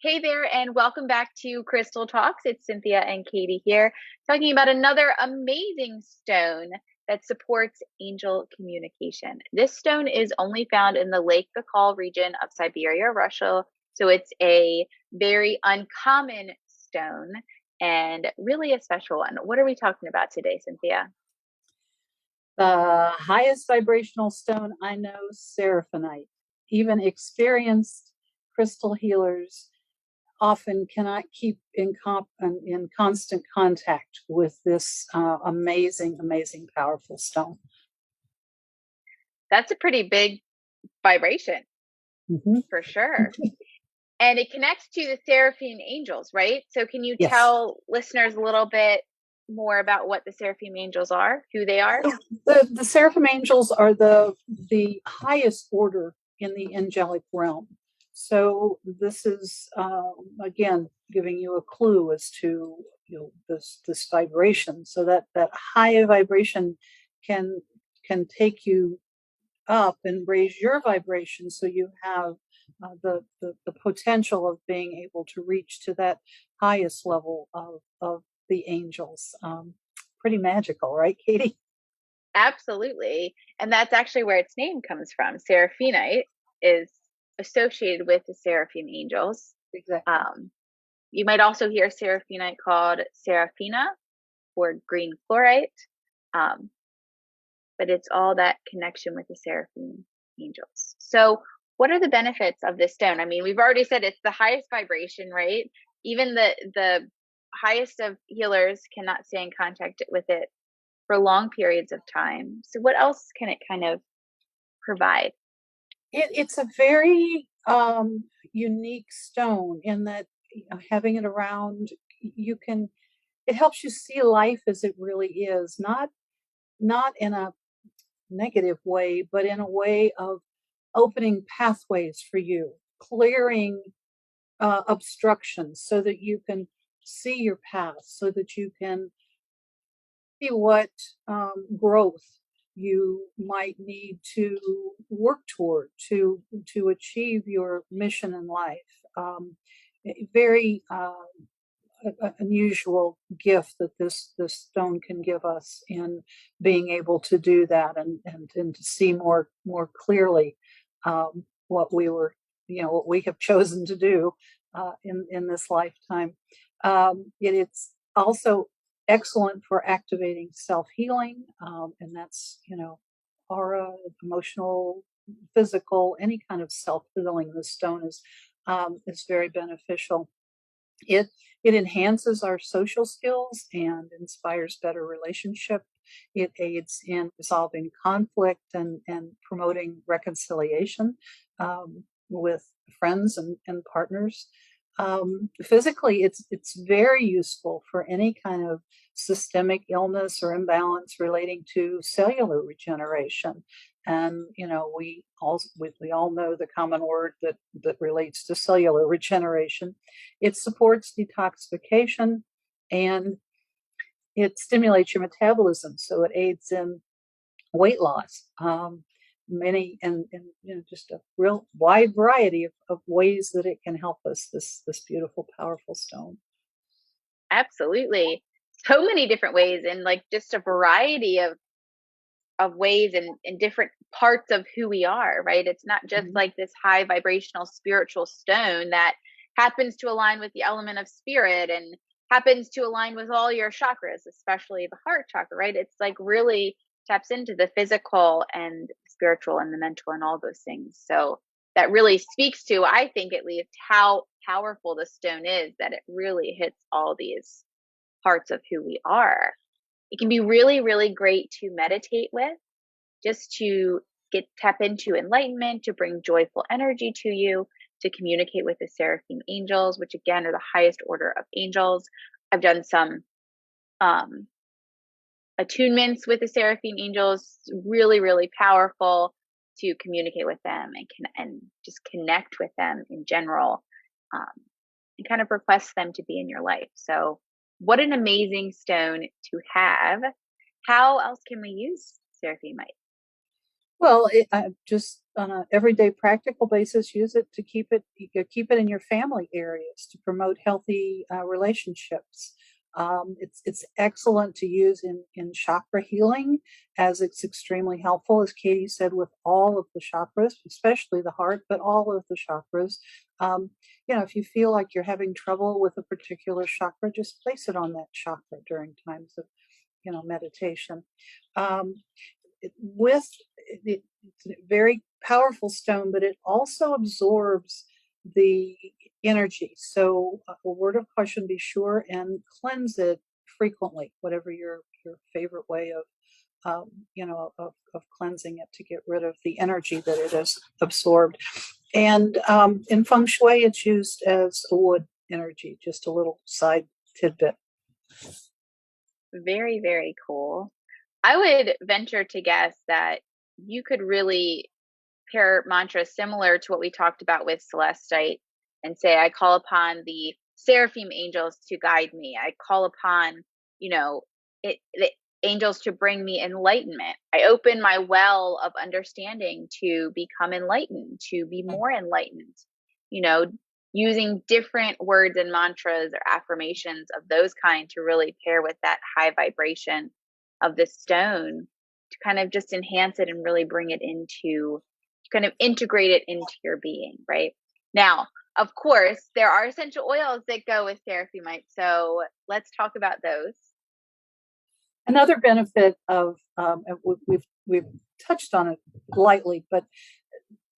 Hey there, and welcome back to Crystal Talks. It's Cynthia and Katie here, talking about another amazing stone that supports angel communication. This stone is only found in the Lake Baikal region of Siberia, Russia. So it's a very uncommon stone and really a special one. What are we talking about today, Cynthia? The highest vibrational stone I know, Seraphinite. Even experienced crystal healers often cannot keep in constant contact with this amazing, powerful stone. That's a pretty big vibration, for sure. And it connects to the Seraphim Angels, right? So can you tell listeners a little bit more about what the Seraphim Angels are, who they are? The Seraphim Angels are the highest order in the angelic realm. So this is, again, giving you a clue as to this vibration. So that high vibration can take you up and raise your vibration, so you have the potential of being able to reach to that highest level of the angels. Pretty magical, right, Katie? Absolutely. And that's actually where its name comes from. Seraphinite is associated with the Seraphim Angels. Exactly. You might also hear Seraphinite called Seraphina or green chlorite. But it's all that connection with the Seraphim Angels. So what are the benefits of this stone? I mean, we've already said it's the highest vibration, right? Even the highest of healers cannot stay in contact with it for long periods of time. So what else can it kind of provide? It's a very unique stone in that having it around, it helps you see life as it really is, not in a negative way, but in a way of opening pathways for you, clearing obstructions so that you can see your path, so that you can see what growth you might need to work toward to achieve your mission in life. Very unusual gift that this stone can give us in being able to do that, and to see more clearly what we have chosen to do in this lifetime. It's also excellent for activating self-healing, and that's aura, emotional, physical, any kind of self-healing. This stone is very beneficial. It enhances our social skills and inspires better relationship. It aids in resolving conflict and promoting reconciliation with friends and partners. Physically, it's very useful for any kind of systemic illness or imbalance relating to cellular regeneration. And we all know the common word that relates to cellular regeneration. It supports detoxification, and it stimulates your metabolism, so it aids in weight loss. Many and just a real wide variety of ways that it can help us. This beautiful, powerful stone. Absolutely. So many different ways, and like just a variety of ways and in different parts of who we are, right? It's not just like this high vibrational spiritual stone that happens to align with the element of spirit and happens to align with all your chakras, especially the heart chakra, right? It's like really taps into the physical and spiritual and the mental and all those things. So that really speaks to, I think at least, how powerful the stone is, that it really hits all these parts of who we are. It can be really, really great to meditate with, just to tap into enlightenment, to bring joyful energy to you, to communicate with the Seraphim Angels, which again are the highest order of angels. I've done some attunements with the Seraphim Angels, really, really powerful to communicate with them and just connect with them in general, and kind of request them to be in your life. So what an amazing stone to have. How else can we use Seraphimite? Well, just on an everyday practical basis, use it to keep it, you could keep it in your family areas to promote healthy relationships. It's excellent to use in chakra healing, as it's extremely helpful, as Katie said, with all of the chakras, especially the heart, but all of the chakras. If you feel like you're having trouble with a particular chakra, just place it on that chakra during times of meditation. Um, with it's a very powerful stone, but it also absorbs the energy. So, a word of caution: be sure and cleanse it frequently, whatever your favorite way of of cleansing it to get rid of the energy that it has absorbed. And in feng shui, it's used as a wood energy. Just a little side tidbit. Very, very cool. I would venture to guess that you could really pair mantras similar to what we talked about with celestite and say, I call upon the Seraphim Angels to guide me. I call upon, the angels to bring me enlightenment. I open my well of understanding to become enlightened, to be more enlightened, you know, using different words and mantras or affirmations of those kind to really pair with that high vibration of the stone to kind of just enhance it and really bring it into, kind of integrate it into your being, right? Now, of course, there are essential oils that go with Seraphimite. So let's talk about those. Another benefit of we've touched on it lightly, but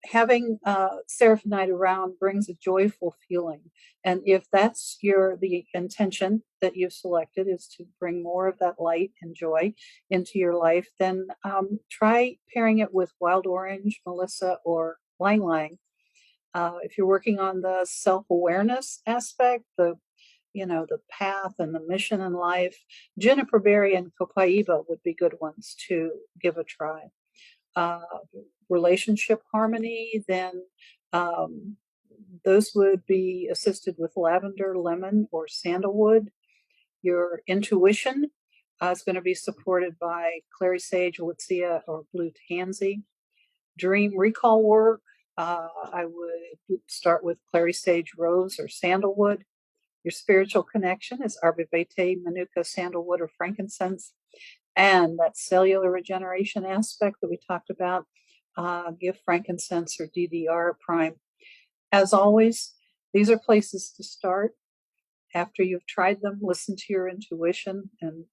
having Seraphinite around brings a joyful feeling. And if that's the intention that you've selected is to bring more of that light and joy into your life, then try pairing it with wild orange, melissa, or ylang ylang. If you're working on the self-awareness aspect, the path and the mission in life, juniper berry and copaiba would be good ones to give a try. Relationship harmony, then those would be assisted with lavender, lemon, or sandalwood. Your intuition is going to be supported by clary sage, woodsea, or blue tansy. Dream recall work, I would start with clary sage, rose, or sandalwood. Your spiritual connection is arbor vitae, manuka, sandalwood, or frankincense. And that cellular regeneration aspect that we talked about, give frankincense or DDR a prime. As always, these are places to start. After you've tried them, listen to your intuition and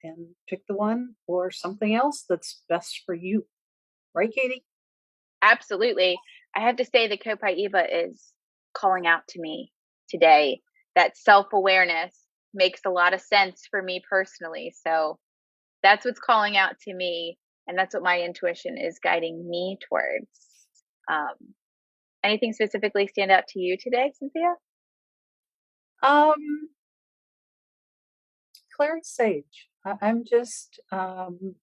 pick the one or something else that's best for you. Right, Katie? Absolutely. I have to say the copaiba is calling out to me today. That self-awareness makes a lot of sense for me personally. So that's what's calling out to me. And that's what my intuition is guiding me towards. Anything specifically stand out to you today, Cynthia? Clary sage. I'm just, I'm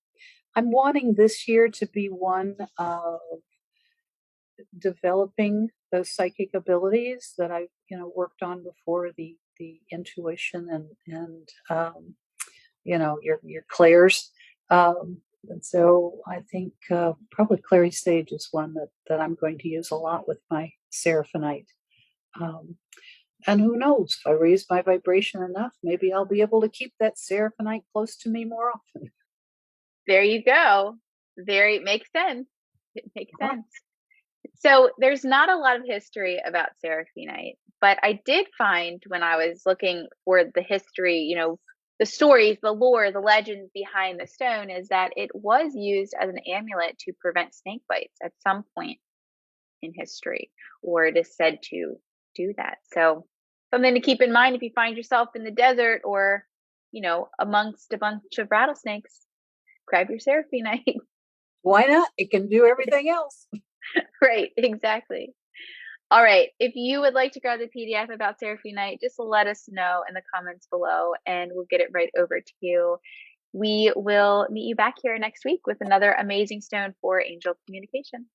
wanting this year to be one of developing those psychic abilities that I've, worked on before, the intuition and your clairs. And so I think probably clary sage is one that I'm going to use a lot with my Seraphinite. And who knows, if I raise my vibration enough, maybe I'll be able to keep that Seraphinite close to me more often. There you go. Makes sense. It makes sense. So there's not a lot of history about Seraphinite, but I did find when I was looking for the history, the stories, the lore, the legends behind the stone, is that it was used as an amulet to prevent snake bites at some point in history, or it is said to do that. So something to keep in mind if you find yourself in the desert or, amongst a bunch of rattlesnakes, grab your Seraphinite. Why not? It can do everything else. Right, exactly. All right. If you would like to grab the PDF about Seraphinite, just let us know in the comments below and we'll get it right over to you. We will meet you back here next week with another amazing stone for angel communication.